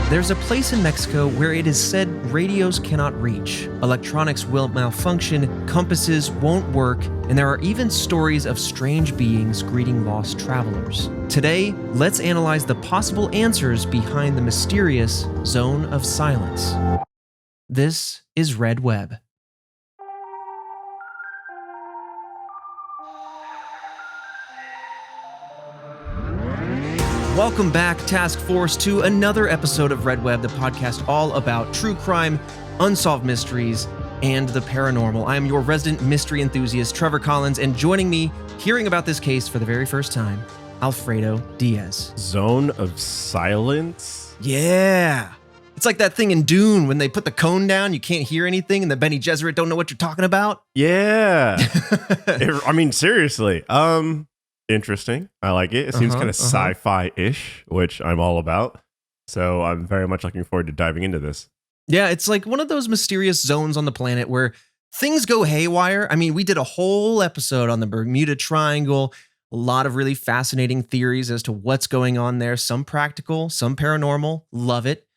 There's a place in Mexico where it is said radios cannot reach, electronics will malfunction, compasses won't work, and there are even stories of strange beings greeting lost travelers. Today, let's analyze the possible answers behind the mysterious Zone of Silence. This is Red Web. Welcome back, Task Force, to another episode of Red Web, the podcast all about true crime, unsolved mysteries, and the paranormal. I am your resident mystery enthusiast, Trevor Collins, and joining me, hearing about this case for the very first time, Alfredo Diaz. Zone of Silence? Yeah. It's like that thing in Dune when they put the cone down, you can't hear anything, and the Bene Gesserit don't know what you're talking about. Yeah. I mean, seriously. Interesting. I like it. It seems kind of sci-fi-ish, which I'm all about. So I'm very much looking forward to diving into this. Yeah, it's like one of those mysterious zones on the planet where things go haywire. I mean, we did a whole episode on the Bermuda Triangle, a lot of really fascinating theories as to what's going on there. Some practical, some paranormal. Love it.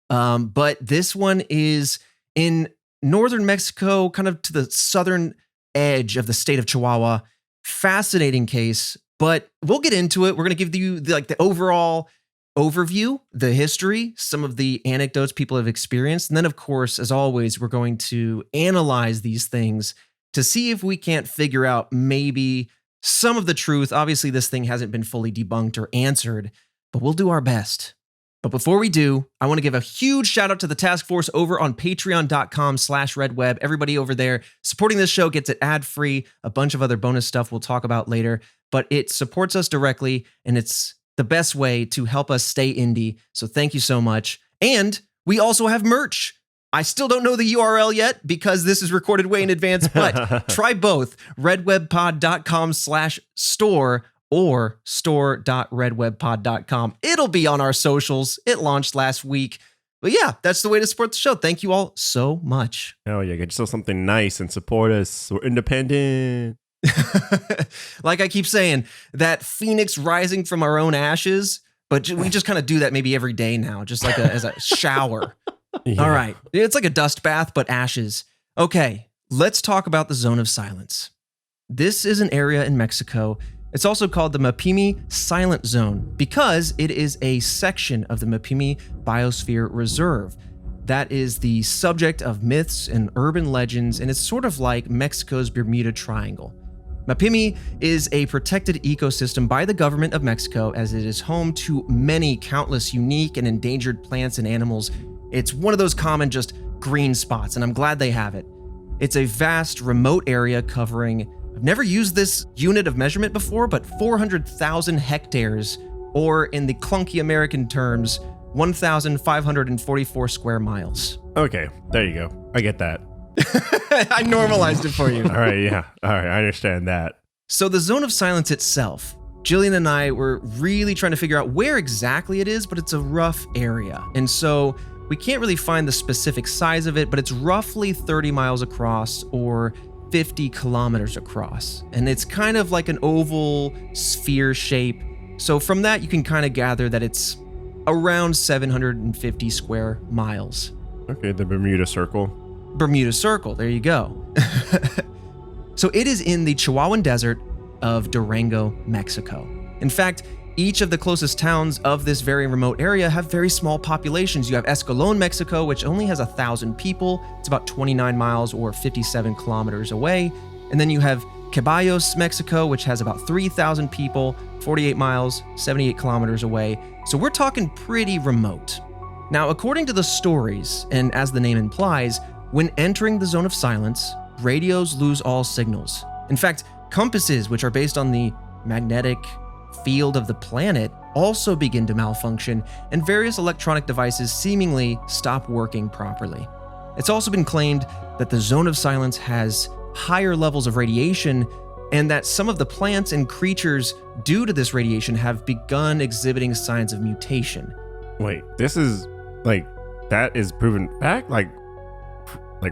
But this one is in northern Mexico, kind of to the southern edge of the state of Chihuahua. Fascinating case. But we'll get into it. We're going to give you the overall overview, the history, some of the anecdotes people have experienced. And then, of course, as always, we're going to analyze these things to see if we can't figure out maybe some of the truth. Obviously, this thing hasn't been fully debunked or answered, but we'll do our best. But before we do, I want to give a huge shout out to the task force over on patreon.com/redweb. Everybody over there supporting this show gets it ad-free, a bunch of other bonus stuff we'll talk about later, but it supports us directly and it's the best way to help us stay indie. So thank you so much. And we also have merch. I still don't know the URL yet because this is recorded way in advance, but try both, redwebpod.com/store or store.redwebpod.com. It'll be on our socials. It launched last week. But yeah, that's the way to support the show. Thank you all so much. Oh yeah, get yourself something nice and support us. We're independent. Like I keep saying, that phoenix rising from our own ashes, but we just kind of do that maybe every day now, just like as a shower. Yeah. All right. It's like a dust bath, but ashes. Okay, let's talk about the Zone of Silence. This is an area in Mexico. It's also called the Mapimi Silent Zone because it is a section of the Mapimi Biosphere Reserve. That is the subject of myths and urban legends, and it's sort of like Mexico's Bermuda Triangle. Mapimi is a protected ecosystem by the government of Mexico as it is home to many countless unique and endangered plants and animals. It's one of those common just green spots, and I'm glad they have it. It's a vast, remote area covering, I've never used this unit of measurement before, but 400,000 hectares, or in the clunky American terms, 1,544 square miles. Okay, there you go. I get that. I normalized it for you. All right, yeah. All right, I understand that. So the Zone of Silence itself, Jillian and I were really trying to figure out where exactly it is, but it's a rough area. And so we can't really find the specific size of it, but it's roughly 30 miles across or 50 kilometers across. And it's kind of like an oval sphere shape. So from that, you can kind of gather that it's around 750 square miles. Okay, the Bermuda Circle. Bermuda Circle, there you go. So it is in the Chihuahuan Desert of Durango, Mexico. In fact, each of the closest towns of this very remote area have very small populations. You have Escalon, Mexico, which only has 1,000 people. It's about 29 miles or 57 kilometers away. And then you have Caballos, Mexico, which has about 3,000 people, 48 miles, 78 kilometers away. So we're talking pretty remote. Now, according to the stories, and as the name implies, when entering the Zone of Silence, radios lose all signals. In fact, compasses, which are based on the magnetic field of the planet, also begin to malfunction, and various electronic devices seemingly stop working properly. It's also been claimed that the Zone of Silence has higher levels of radiation, and that some of the plants and creatures due to this radiation have begun exhibiting signs of mutation. Wait, this is like, that is proven fact? Like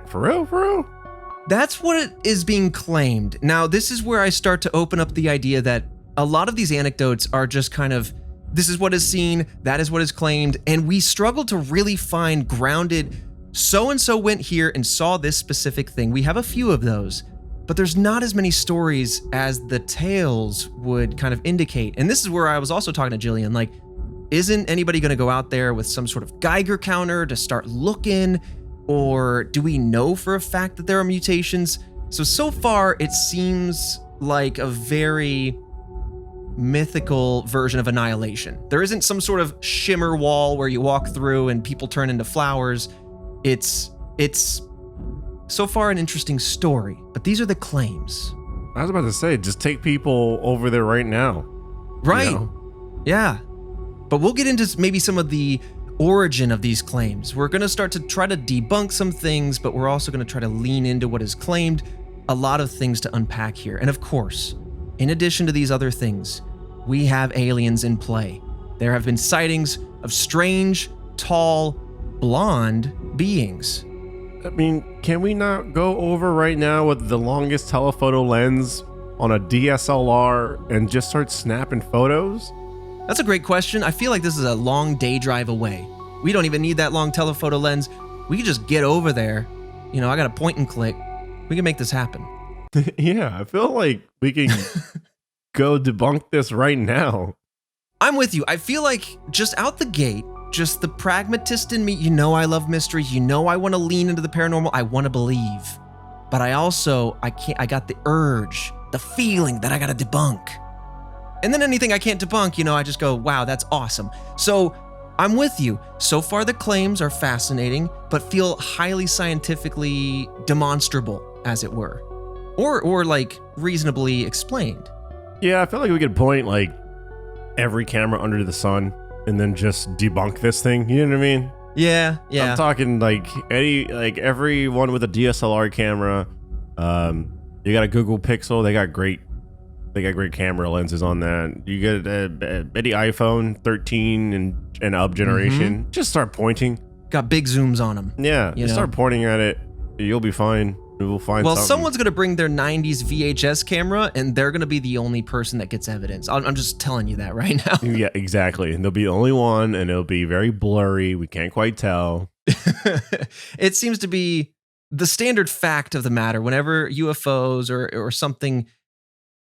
for real? That's what is being claimed. Now, this is where I start to open up the idea that a lot of these anecdotes are just kind of, this is what is seen, that is what is claimed, and we struggle to really find grounded, so-and-so went here and saw this specific thing. We have a few of those, but there's not as many stories as the tales would kind of indicate. And this is where I was also talking to Jillian, like, isn't anybody going to go out there with some sort of Geiger counter to start looking? Or do we know for a fact that there are mutations? So far, it seems like a very mythical version of Annihilation. There isn't some sort of shimmer wall where you walk through and people turn into flowers. It's so far an interesting story, but these are the claims. I was about to say, just take people over there right now. Right. You know? Yeah. But we'll get into maybe some of the origin of these claims. We're going to start to try to debunk some things, but we're also going to try to lean into what is claimed. A lot of things to unpack here. And of course, in addition to these other things, we have aliens in play. There have been sightings of strange, tall, blonde beings. I mean, can we not go over right now with the longest telephoto lens on a DSLR and just start snapping photos? That's a great question. I feel like this is a long day drive away. We don't even need that long telephoto lens. We can just get over there. You know, I got a point and click. We can make this happen. Yeah, I feel like we can go debunk this right now. I'm with you. I feel like just out the gate, just the pragmatist in me, you know I love mystery. You know I want to lean into the paranormal. I want to believe. But I got the urge, the feeling that I got to debunk. And then anything I can't debunk, you know, I just go, wow, that's awesome. So I'm with you. So far, the claims are fascinating, but feel highly scientifically demonstrable, as it were, or like reasonably explained. Yeah, I feel like we could point like every camera under the sun and then just debunk this thing. You know what I mean? Yeah. I'm talking like everyone with a DSLR camera. You got a Google Pixel. They got great camera lenses on that. You get any iPhone 13 and up generation. Just start pointing. Got big zooms on them. Yeah, just start pointing at it. You'll be fine. We'll find something. Someone's going to bring their 90s VHS camera, and they're going to be the only person that gets evidence. I'm just telling you that right now. Yeah, exactly. And they'll be the only one, and it'll be very blurry. We can't quite tell. It seems to be the standard fact of the matter whenever UFOs or something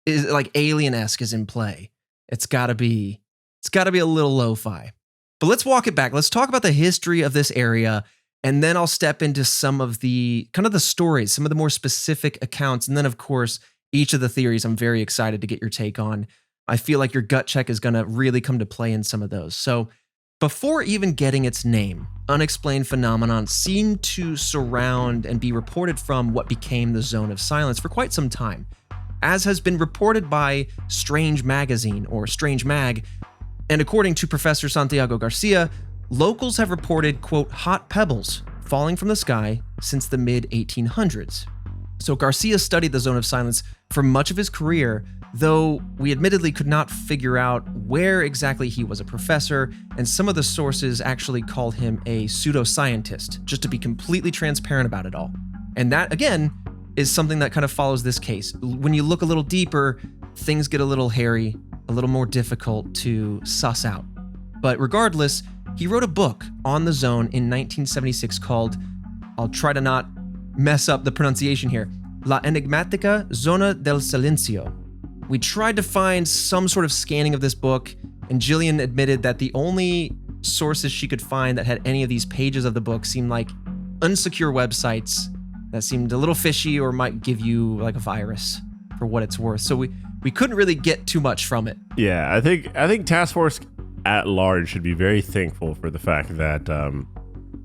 is like alien-esque is in play. It's got to be a little lo-fi. But let's walk it back. Let's talk about the history of this area, and then I'll step into some of the kind of the stories, some of the more specific accounts, and then of course each of the theories I'm very excited to get your take on. I feel like your gut check is going to really come to play in some of those. So before even getting its name, unexplained phenomenon seemed to surround and be reported from what became the Zone of Silence for quite some time, as has been reported by Strange Magazine, or Strange Mag. And according to Professor Santiago Garcia, locals have reported, quote, hot pebbles falling from the sky since the mid-1800s. So Garcia studied the Zone of Silence for much of his career, though we admittedly could not figure out where exactly he was a professor, and some of the sources actually called him a pseudoscientist, just to be completely transparent about it all. And that, again, is something that kind of follows this case. When you look a little deeper, things get a little hairy, a little more difficult to suss out. But regardless, he wrote a book on the zone in 1976 called, I'll try to not mess up the pronunciation here, La Enigmática Zona del Silencio. We tried to find some sort of scanning of this book, and Jillian admitted that the only sources she could find that had any of these pages of the book seemed like unsecure websites that seemed a little fishy or might give you like a virus for what it's worth. So we couldn't really get too much from it. Yeah, I think Task Force at large should be very thankful for the fact that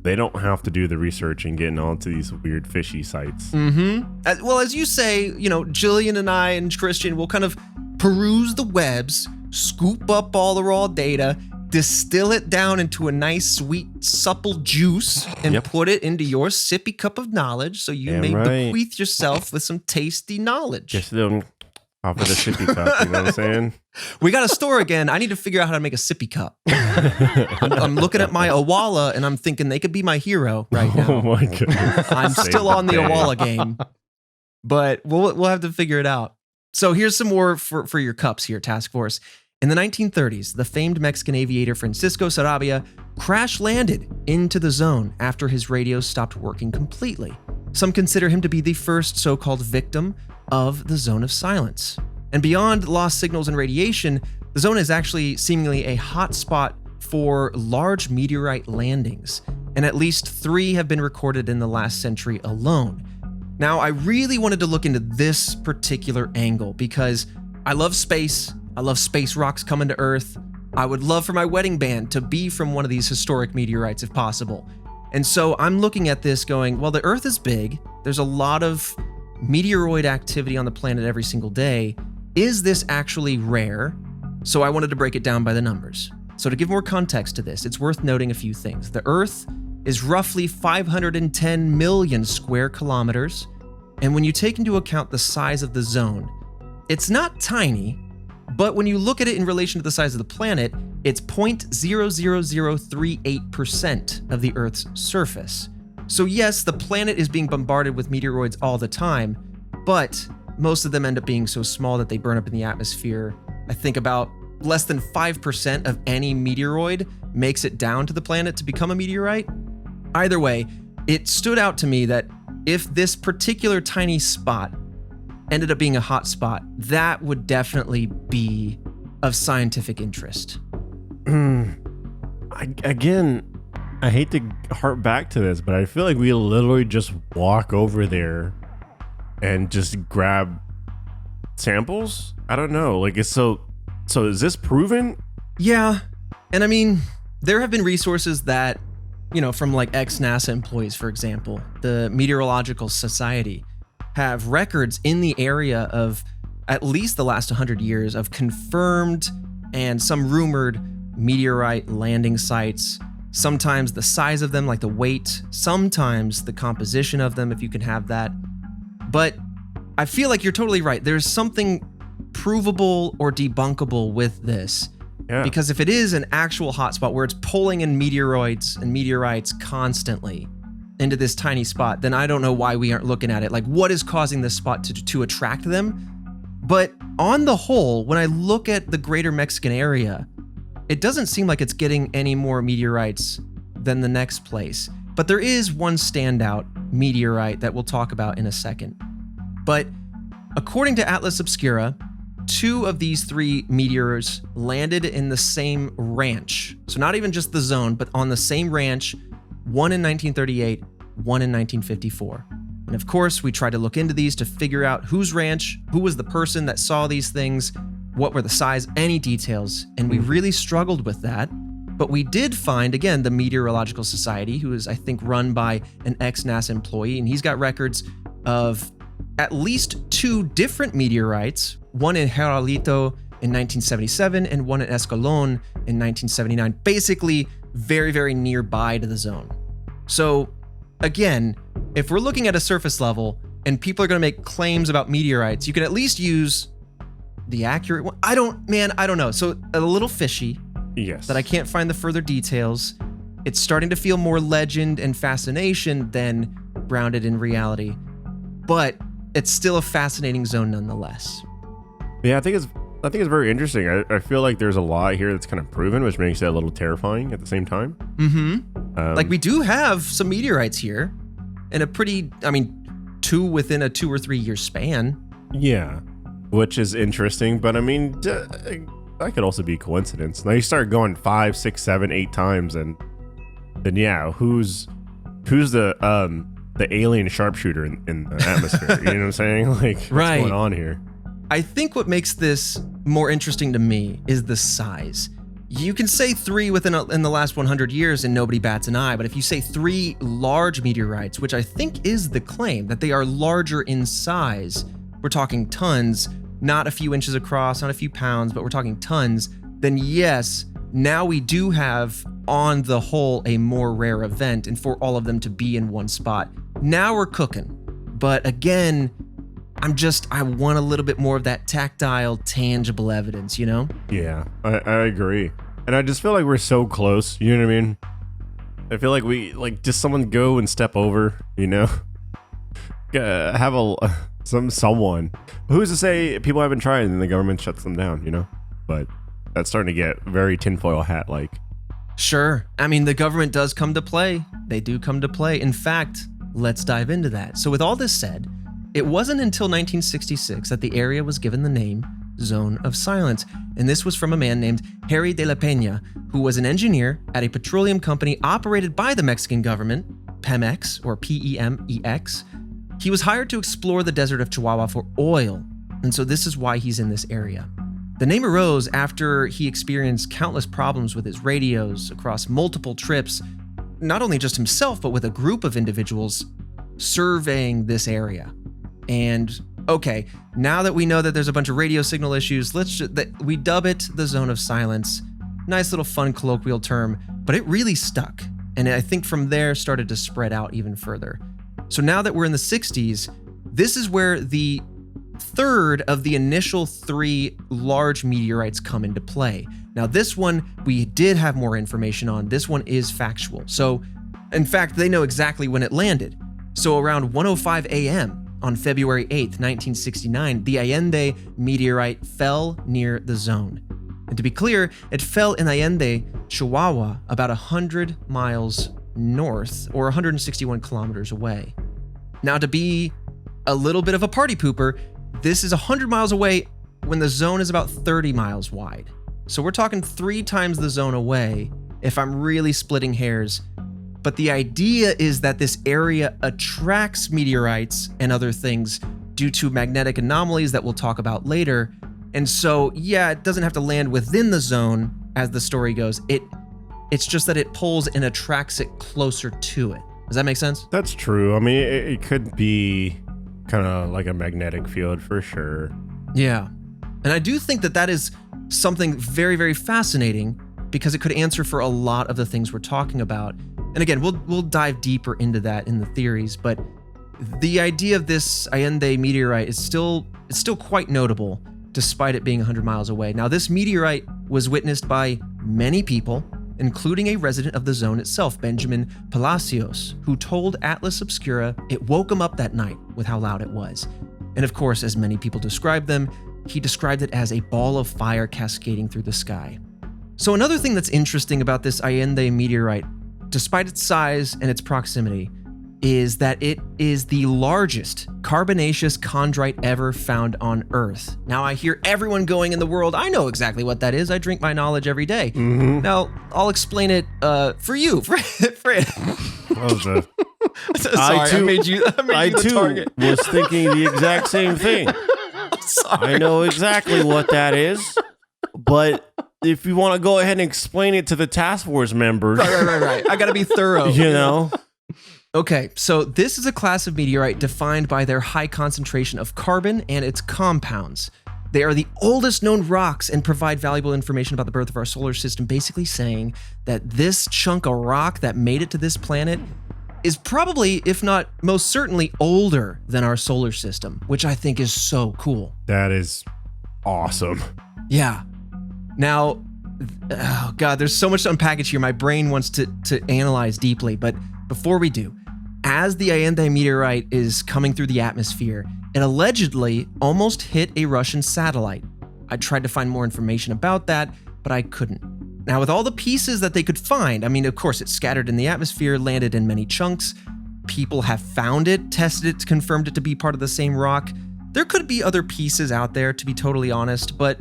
they don't have to do the research and getting onto these weird fishy sites. Well, as you say, you know, Jillian and I and Christian will kind of peruse the webs, scoop up all the raw data, distill it down into a nice, sweet, supple juice, and put it into your sippy cup of knowledge so you may bequeath yourself with some tasty knowledge. Just a little off of the sippy cup, you know what I'm saying? We got a store again. I need to figure out how to make a sippy cup. I'm looking at my Awala, and I'm thinking they could be my hero right now. Oh my goodness. I'm still on the Awala game. but we'll have to figure it out. So here's some more for your cups here, Task Force. In the 1930s, the famed Mexican aviator Francisco Sarabia crash landed into the zone after his radio stopped working completely. Some consider him to be the first so-called victim of the zone of silence. And beyond lost signals and radiation, the zone is actually seemingly a hotspot for large meteorite landings, and at least 3 have been recorded in the last century alone. Now, I really wanted to look into this particular angle because I love space. I love space rocks coming to Earth. I would love for my wedding band to be from one of these historic meteorites if possible. And so I'm looking at this going, well, the Earth is big. There's a lot of meteoroid activity on the planet every single day. Is this actually rare? So I wanted to break it down by the numbers. So to give more context to this, it's worth noting a few things. The Earth is roughly 510 million square kilometers. And when you take into account the size of the zone, it's not tiny, but when you look at it in relation to the size of the planet, it's 0.00038% of the Earth's surface. So yes, the planet is being bombarded with meteoroids all the time, but most of them end up being so small that they burn up in the atmosphere. I think about less than 5% of any meteoroid makes it down to the planet to become a meteorite. Either way, it stood out to me that if this particular tiny spot ended up being a hot spot, that would definitely be of scientific interest. Again, I hate to harp back to this, but I feel like we literally just walk over there and just grab samples. I don't know. Like, it's so is this proven? Yeah. And I mean, there have been resources that, from like ex-NASA employees, for example, the Meteorological Society have records in the area of at least the last 100 years of confirmed and some rumored meteorite landing sites. Sometimes the size of them, like the weight, sometimes the composition of them, if you can have that. But I feel like you're totally right. There's something provable or debunkable with this. Yeah. Because if it is an actual hotspot where it's pulling in meteoroids and meteorites constantly into this tiny spot, then I don't know why we aren't looking at it. Like, what is causing this spot to attract them? But on the whole, when I look at the greater Mexican area, it doesn't seem like it's getting any more meteorites than the next place. But there is one standout meteorite that we'll talk about in a second. But according to Atlas Obscura, 2 of these 3 meteors landed in the same ranch. So not even just the zone, but on the same ranch, one in 1938, one in 1954. And of course, we tried to look into these to figure out whose ranch, who was the person that saw these things, what were the size, any details, and we really struggled with that. But we did find, again, the Meteorological Society, who is, I think, run by an ex-NASA employee, and he's got records of at least 2 different meteorites, one in Jaralito in 1977 and one in Escalon in 1979, basically very, very nearby to the zone. So again, if we're looking at a surface level and people are going to make claims about meteorites, you can at least use the accurate one. I don't know. So a little fishy. Yes. That I can't find the further details. It's starting to feel more legend and fascination than grounded in reality. But it's still a fascinating zone nonetheless. Yeah, I think it's very interesting. I feel like there's a lot here that's kind of proven, which makes it a little terrifying at the same time. Like, we do have some meteorites here in a pretty, 2 within a 2 or 3 year span. Yeah, which is interesting, but I mean, that could also be coincidence. Now you start going 5, 6, 7, 8 times, and then yeah, who's the alien sharpshooter in the atmosphere? You know what I'm saying? Like, what's going on here? I think what makes this more interesting to me is the size. You can say 3 in the last 100 years and nobody bats an eye, but if you say 3 large meteorites, which I think is the claim, that they are larger in size, we're talking tons, not a few inches across, not a few pounds, but we're talking tons, then yes, now we do have, on the whole, a more rare event, and for all of them to be in one spot. Now we're cooking. But again, I want a little bit more of that tactile, tangible evidence, Yeah, I agree. And I just feel like we're so close, you know what I mean? I feel like we, just someone go and step over, have Someone. Who's to say people haven't tried and the government shuts them down, you know? But that's starting to get very tinfoil hat like. Sure. I mean, the government does come to play. They do come to play. In fact, let's dive into that. So with all this said, it wasn't until 1966 that the area was given the name Zone of Silence. And this was from a man named Harry de la Peña, who was an engineer at a petroleum company operated by the Mexican government, Pemex, or P-E-M-E-X. He was hired to explore the desert of Chihuahua for oil, and so this is why he's in this area. The name arose after he experienced countless problems with his radios across multiple trips, not only just himself, but with a group of individuals surveying this area. And okay, now that we know that there's a bunch of radio signal issues, we dub it the Zone of Silence. Nice little fun colloquial term, but it really stuck. And I think from there started to spread out even further. So now that we're in the 60s, this is where the third of the initial 3 large meteorites come into play. Now this one, we did have more information on. This one is factual. So in fact, they know exactly when it landed. So around 1:05 a.m. on February 8th, 1969, the Allende meteorite fell near the zone. And to be clear, it fell in Allende, Chihuahua, about 100 miles north, or 161 kilometers away. Now, to be a little bit of a party pooper, this is 100 miles away when the zone is about 30 miles wide. So we're talking 3 times the zone away, if I'm really splitting hairs. But the idea is that this area attracts meteorites and other things due to magnetic anomalies that we'll talk about later. And so, yeah, it doesn't have to land within the zone, as the story goes. It's just that it pulls and attracts it closer to it. Does that make sense? That's true. I mean, it could be kind of like a magnetic field for sure. Yeah. And I do think that that is something very, very fascinating because it could answer for a lot of the things we're talking about. And again, we'll dive deeper into that in the theories, but the idea of this Allende meteorite is still quite notable despite it being 100 miles away. Now, this meteorite was witnessed by many people, including a resident of the zone itself, Benjamin Palacios, who told Atlas Obscura it woke him up that night with how loud it was. And of course, as many people described them, he described it as a ball of fire cascading through the sky. So another thing that's interesting about this Allende meteorite, despite its size and its proximity, is that it is the largest carbonaceous chondrite ever found on Earth. Now, I hear everyone going in the world, I know exactly what that is. I drink my knowledge every day. Mm-hmm. Now, I'll explain it for you, Fred. Sorry, I made you the target. Was thinking the exact same thing. I'm sorry. I know exactly what that is, but if you want to go ahead and explain it to the task force members, Right. I gotta be thorough. You know. Okay, so this is a class of meteorite defined by their high concentration of carbon and its compounds. They are the oldest known rocks and provide valuable information about the birth of our solar system, basically saying that this chunk of rock that made it to this planet is probably, if not most certainly, older than our solar system, which I think is so cool. That is awesome. Yeah. Now, oh God, there's so much to unpackage here. My brain wants to analyze deeply, but before we do, as the Allende meteorite is coming through the atmosphere, it allegedly almost hit a Russian satellite. I tried to find more information about that, but I couldn't. Now, with all the pieces that they could find, I mean, of course, it's scattered in the atmosphere, landed in many chunks. People have found it, tested it, confirmed it to be part of the same rock. There could be other pieces out there, to be totally honest, but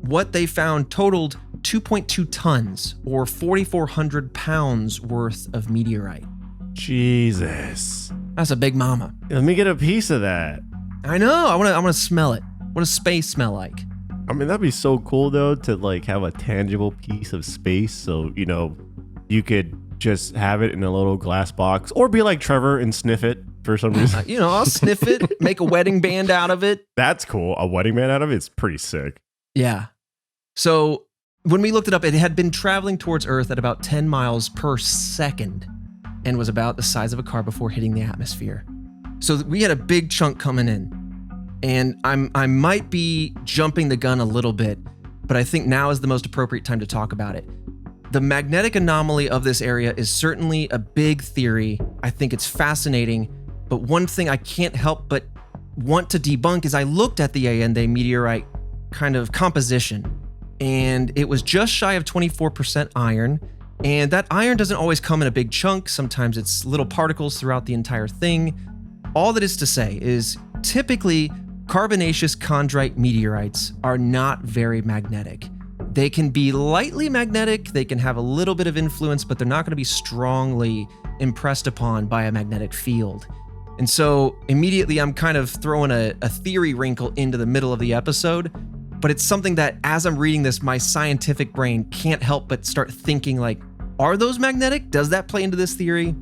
what they found totaled 2.2 tons, or 4,400 pounds worth of meteorite. Jesus. That's a big mama. Let me get a piece of that. I know. I want to smell it. What does space smell like? I mean, that'd be so cool though to like have a tangible piece of space. So, you know, you could just have it in a little glass box or be like Trevor and sniff it for some reason. I'll sniff it, make a wedding band out of it. That's cool. A wedding band out of it's pretty sick. Yeah. So when we looked it up, it had been traveling towards Earth at about 10 miles per second and was about the size of a car before hitting the atmosphere. So we had a big chunk coming in. And I might be jumping the gun a little bit, but I think now is the most appropriate time to talk about it. The magnetic anomaly of this area is certainly a big theory. I think it's fascinating, but one thing I can't help but want to debunk is I looked at the Allende meteorite kind of composition, and it was just shy of 24% iron. And that iron doesn't always come in a big chunk. Sometimes it's little particles throughout the entire thing. All that is to say is typically carbonaceous chondrite meteorites are not very magnetic. They can be lightly magnetic, they can have a little bit of influence, but they're not going to be strongly impressed upon by a magnetic field. And so immediately I'm kind of throwing a theory wrinkle into the middle of the episode, but it's something that as I'm reading this, my scientific brain can't help but start thinking like, are those magnetic? Does that play into this theory?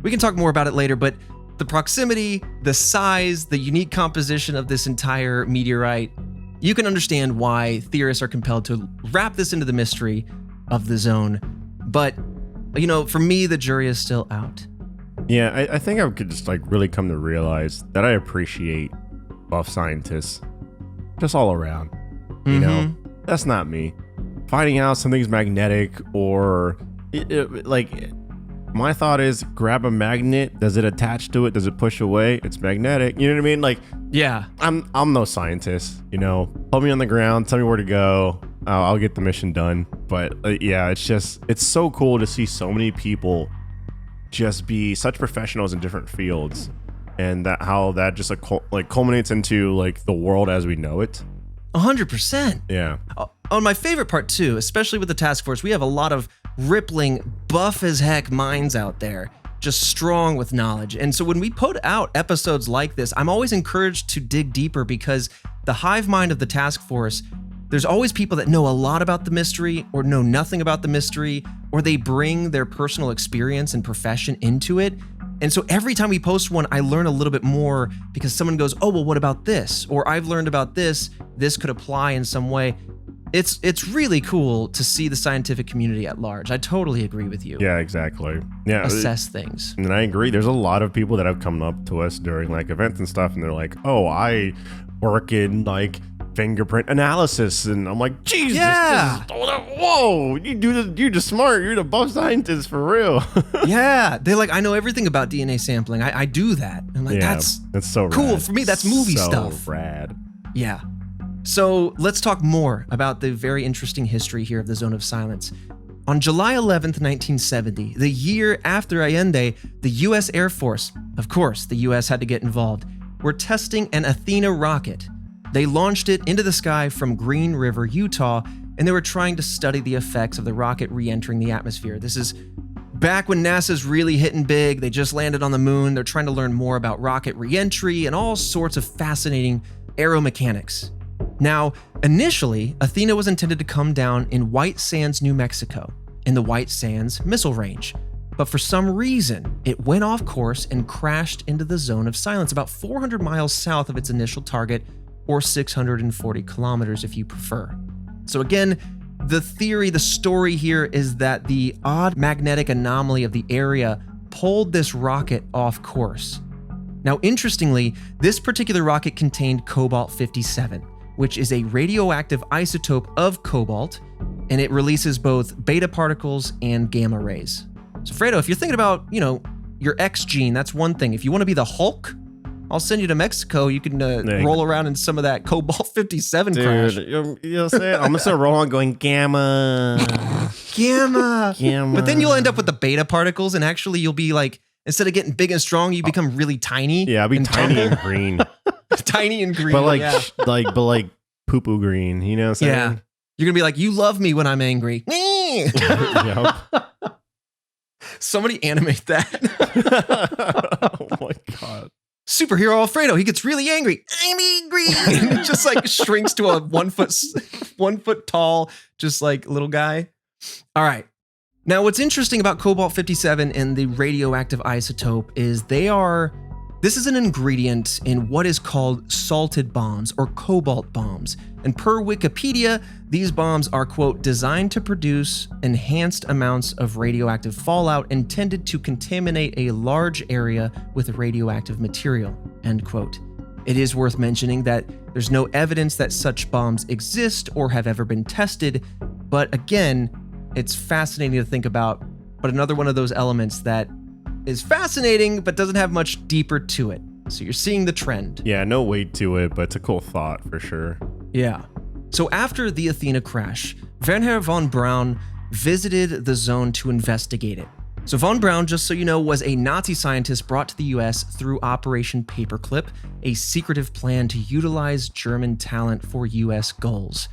We can talk more about it later, but the proximity, the size, the unique composition of this entire meteorite, you can understand why theorists are compelled to wrap this into the mystery of the zone. But, you know, for me, the jury is still out. Yeah, I think I could just like really come to realize that I appreciate buff scientists just all around. You know, that's not me. Finding out something's magnetic or like my thought is grab a magnet. Does it attach to it? Does it push away? It's magnetic. You know what I mean? Like, yeah, I'm no scientist. You know, put me on the ground. Tell me where to go. I'll get the mission done. But yeah, it's so cool to see so many people just be such professionals in different fields, and that how that just like culminates into like the world as we know it. 100%. Yeah. Oh, my favorite part too, especially with the task force, we have a lot of rippling, buff as heck minds out there, just strong with knowledge. And so when we put out episodes like this, I'm always encouraged to dig deeper because the hive mind of the task force, there's always people that know a lot about the mystery or know nothing about the mystery, or they bring their personal experience and profession into it. And so every time we post one, I learn a little bit more because someone goes, oh, well, what about this? Or I've learned about this. This could apply in some way. It's really cool to see the scientific community at large. I totally agree with you. Yeah, exactly. Yeah. Assess things. And I agree. There's a lot of people that have come up to us during like events and stuff, and they're like, oh, I work in like fingerprint analysis, and I'm like, Jesus, yeah. Whoa, you do this, you're just smart, you're the buff scientist for real. Yeah, they're like, I know everything about DNA sampling. I do that. I'm like, yeah, that's so cool rad. for me. That's movie stuff. Rad. Yeah. So let's talk more about the very interesting history here of the Zone of Silence. On July 11th, 1970, the year after Allende, the U.S. Air Force, of course, the U.S. had to get involved, were testing an Athena rocket. They launched it into the sky from Green River, Utah, and they were trying to study the effects of the rocket re-entering the atmosphere. This is back when NASA's really hitting big. They just landed on the moon. They're trying to learn more about rocket re-entry and all sorts of fascinating aeromechanics. Now, initially, Athena was intended to come down in White Sands, New Mexico, in the White Sands Missile Range. But for some reason, it went off course and crashed into the Zone of Silence about 400 miles south of its initial target, or 640 kilometers if you prefer. So again, the theory, the story here is that the odd magnetic anomaly of the area pulled this rocket off course. Now, interestingly, this particular rocket contained cobalt-57, which is a radioactive isotope of cobalt, and it releases both beta particles and gamma rays. So Fredo, if you're thinking about, your X gene, that's one thing. If you want to be the Hulk, I'll send you to Mexico. You can roll around in some of that cobalt-57 crash. You know what I'm saying? I'm going to start rolling going gamma. Gamma. Gamma. But then you'll end up with the beta particles, and actually you'll be like, instead of getting big and strong, you become really tiny. Yeah, I'll be tiny and green. Tiny and green. But yeah. poo-poo green, you know what I'm saying? Yeah. You're going to be like, you love me when I'm angry. Yep. Somebody animate that. Oh my God. Superhero Alfredo, he gets really angry. I'm angry. And it just like shrinks to a 1 foot tall, just like little guy. All right. Now, what's interesting about cobalt-57 and the radioactive isotope is this is an ingredient in what is called salted bombs or cobalt bombs. And per Wikipedia, these bombs are, quote, designed to produce enhanced amounts of radioactive fallout intended to contaminate a large area with radioactive material, end quote. It is worth mentioning that there's no evidence that such bombs exist or have ever been tested, but again, it's fascinating to think about, but another one of those elements that is fascinating but doesn't have much deeper to it. So you're seeing the trend. Yeah, no weight to it, but it's a cool thought for sure. Yeah. So after the Athena crash, Wernher von Braun visited the zone to investigate it. So von Braun, just so you know, was a Nazi scientist brought to the US through Operation Paperclip, a secretive plan to utilize German talent for US goals.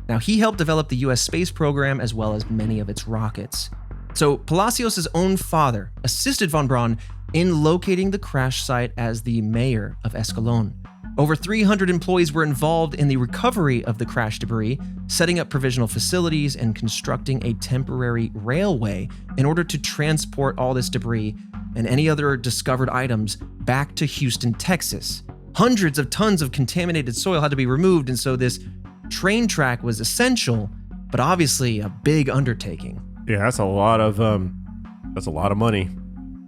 Now, he helped develop the US space program as well as many of its rockets. So Palacios' own father assisted von Braun in locating the crash site as the mayor of Escalon. Over 300 employees were involved in the recovery of the crash debris, setting up provisional facilities and constructing a temporary railway in order to transport all this debris and any other discovered items back to Houston, Texas. Hundreds of tons of contaminated soil had to be removed, and so this train track was essential, but obviously a big undertaking. Yeah, that's a lot of money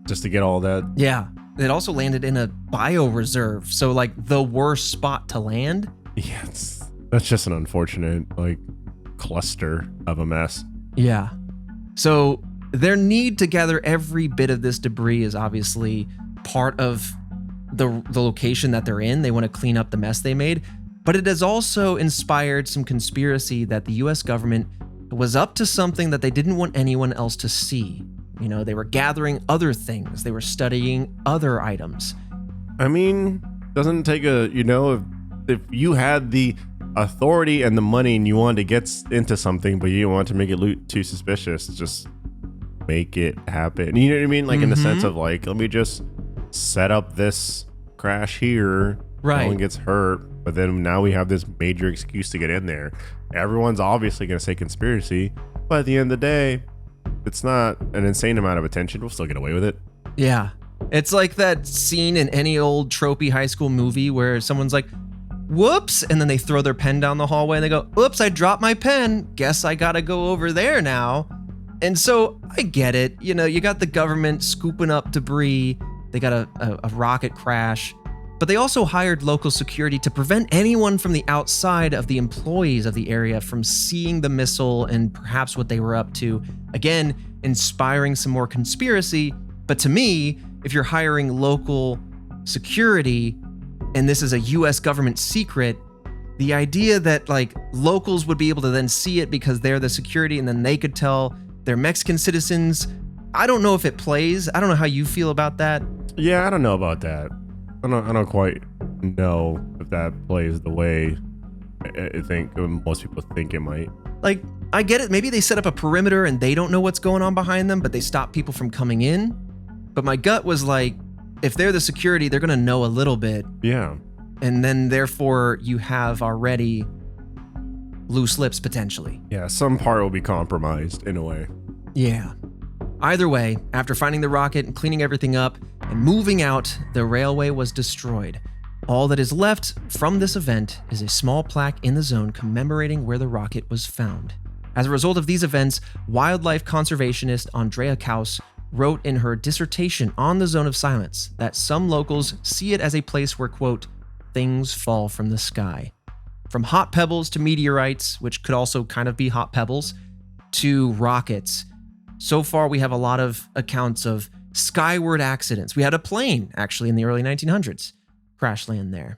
just to get all that. Yeah. It also landed in a bioreserve, so like the worst spot to land. Yeah, that's just an unfortunate cluster of a mess. Yeah. So their need to gather every bit of this debris is obviously part of the location that they're in. They want to clean up the mess they made, but it has also inspired some conspiracy that the US government was up to something that they didn't want anyone else to see. You know, they were gathering other things. They were studying other items. I mean, doesn't take if you had the authority and the money and you wanted to get into something, but you didn't want to make it look too suspicious, just make it happen. You know what I mean? Like in the sense of let me just set up this crash here. Right. No one gets hurt. But then now we have this major excuse to get in there. Everyone's obviously going to say conspiracy, but at the end of the day, it's not an insane amount of attention. We'll still get away with it. Yeah. It's like that scene in any old tropey high school movie where someone's like, whoops, and then they throw their pen down the hallway and they go, oops, I dropped my pen. Guess I gotta go over there now. And so I get it. You know, you got the government scooping up debris. They got a rocket crash. But they also hired local security to prevent anyone from the outside of the employees of the area from seeing the missile and perhaps what they were up to. Again, inspiring some more conspiracy. But to me, if you're hiring local security and this is a US government secret, the idea that locals would be able to then see it because they're the security and then they could tell their Mexican citizens, I don't know if it plays. I don't know how you feel about that. Yeah, I don't know about that. I don't quite know if that plays the way I think most people think it might. I get it. Maybe they set up a perimeter and they don't know what's going on behind them, but they stop people from coming in. But my gut was if they're the security, they're going to know a little bit. Yeah. And then therefore you have already loose lips potentially. Yeah, some part will be compromised in a way. Yeah. Either way, after finding the rocket and cleaning everything up and moving out, the railway was destroyed. All that is left from this event is a small plaque in the zone commemorating where the rocket was found. As a result of these events, wildlife conservationist Andrea Kaus wrote in her dissertation on the Zone of Silence that some locals see it as a place where, quote, things fall from the sky. From hot pebbles to meteorites, which could also kind of be hot pebbles, to rockets. So far, we have a lot of accounts of skyward accidents. We had a plane, actually, in the early 1900s crash land there.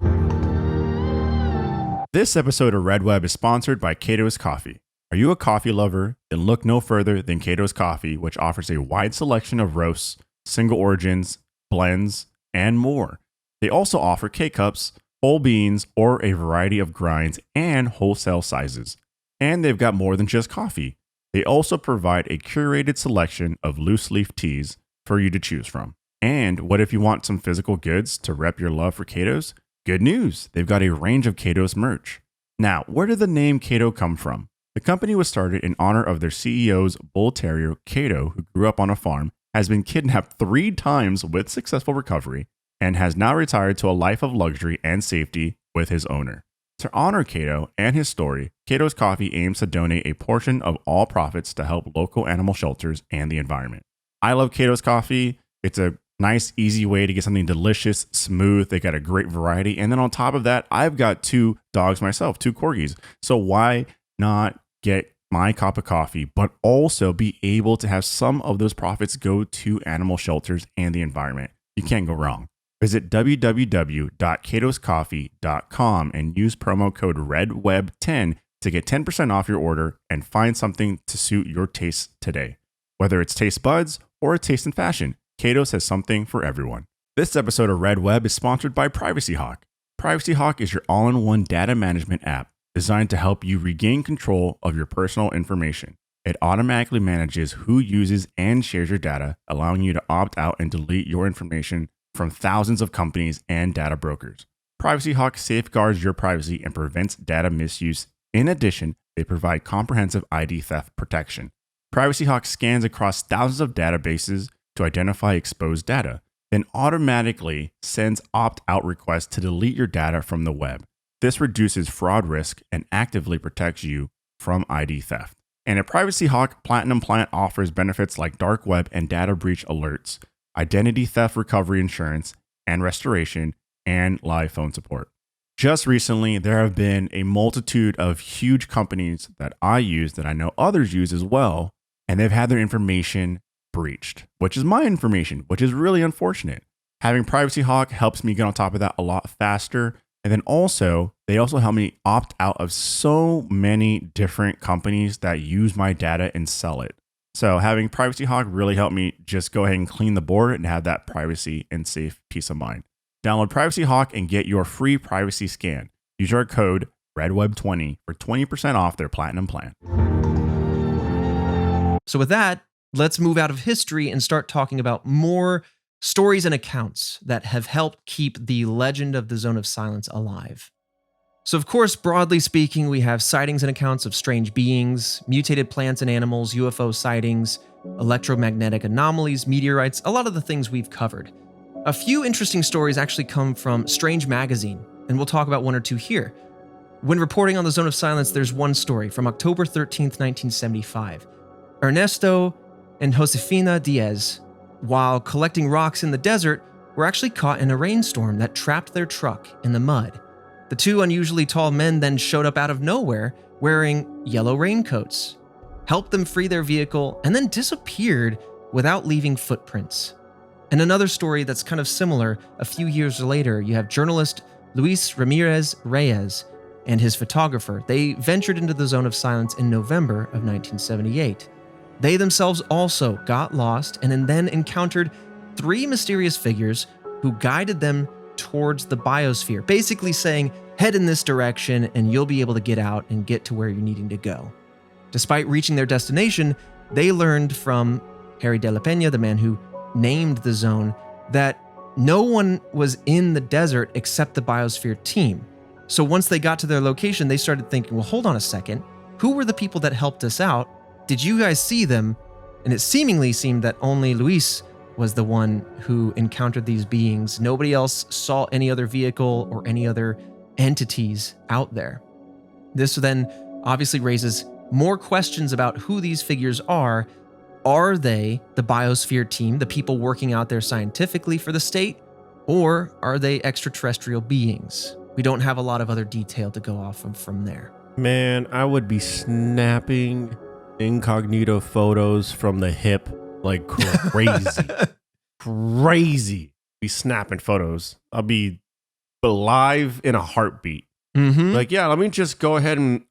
This episode of Red Web is sponsored by Cato's Coffee. Are you a coffee lover? Then look no further than Cato's Coffee, which offers a wide selection of roasts, single origins, blends, and more. They also offer K-Cups, whole beans, or a variety of grinds and wholesale sizes. And they've got more than just coffee. They also provide a curated selection of loose leaf teas for you to choose from. And what if you want some physical goods to rep your love for Cato's? Good news, they've got a range of Cato's merch. Now, where did the name Cato come from? The company was started in honor of their CEO's bull terrier, Cato, who grew up on a farm, has been kidnapped 3 times with successful recovery, and has now retired to a life of luxury and safety with his owner. To honor Cato and his story, Cato's Coffee aims to donate a portion of all profits to help local animal shelters and the environment. I love Cato's Coffee. It's a nice, easy way to get something delicious, smooth. They got a great variety. And then on top of that, I've got 2 dogs myself, 2 corgis. So why not get my cup of coffee, but also be able to have some of those profits go to animal shelters and the environment? You can't go wrong. Visit www.catoscoffee.com and use promo code REDWEB10 to get 10% off your order and find something to suit your tastes today. Whether it's taste buds or a taste in fashion, Catos has something for everyone. This episode of Red Web is sponsored by Privacy Hawk. Privacy Hawk is your all-in-one data management app designed to help you regain control of your personal information. It automatically manages who uses and shares your data, allowing you to opt out and delete your information from thousands of companies and data brokers. Privacy Hawk safeguards your privacy and prevents data misuse. In addition, they provide comprehensive ID theft protection. Privacy Hawk scans across thousands of databases to identify exposed data, then automatically sends opt-out requests to delete your data from the web. This reduces fraud risk and actively protects you from ID theft. And at Privacy Hawk, Platinum Plan offers benefits like dark web and data breach alerts, identity theft recovery insurance and restoration, and live phone support. Just recently, there have been a multitude of huge companies that I use that I know others use as well, and they've had their information breached, which is my information, which is really unfortunate. Having Privacy Hawk helps me get on top of that a lot faster. And then also, they also help me opt out of so many different companies that use my data and sell it. So having Privacy Hawk really helped me just go ahead and clean the board and have that privacy and safe peace of mind. Download Privacy Hawk and get your free privacy scan. Use our code REDWEB20 for 20% off their Platinum plan. So with that, let's move out of history and start talking about more stories and accounts that have helped keep the legend of the Zone of Silence alive. So of course, broadly speaking, we have sightings and accounts of strange beings, mutated plants and animals, UFO sightings, electromagnetic anomalies, meteorites, a lot of the things we've covered. A few interesting stories actually come from Strange Magazine, and we'll talk about one or two here. When reporting on the Zone of Silence, there's one story from October 13th, 1975. Ernesto and Josefina Diaz, while collecting rocks in the desert, were actually caught in a rainstorm that trapped their truck in the mud. The two unusually tall men then showed up out of nowhere wearing yellow raincoats, helped them free their vehicle, and then disappeared without leaving footprints. And another story that's kind of similar, a few years later, you have journalist Luis Ramirez Reyes and his photographer. They ventured into the Zone of Silence in November of 1978. They themselves also got lost and then encountered three mysterious figures who guided them towards the biosphere, basically saying, head in this direction and you'll be able to get out and get to where you're needing to go. Despite reaching their destination, they learned from Harry de la Peña, the man who named the zone, that no one was in the desert except the biosphere team. So once they got to their location, they started thinking, well, hold on a second. Who were the people that helped us out? Did you guys see them? And it seemingly seemed that only Luis was the one who encountered these beings. Nobody else saw any other vehicle or any other entities out there. This then obviously raises more questions about who these figures are. Are they the biosphere team, the people working out there scientifically for the state, or are they extraterrestrial beings? We don't have a lot of other detail to go off of from there. Man, I would be snapping incognito photos from the hip like crazy. Crazy. Be snapping photos. I'll be alive in a heartbeat. Mm-hmm. Like, yeah, let me just go ahead and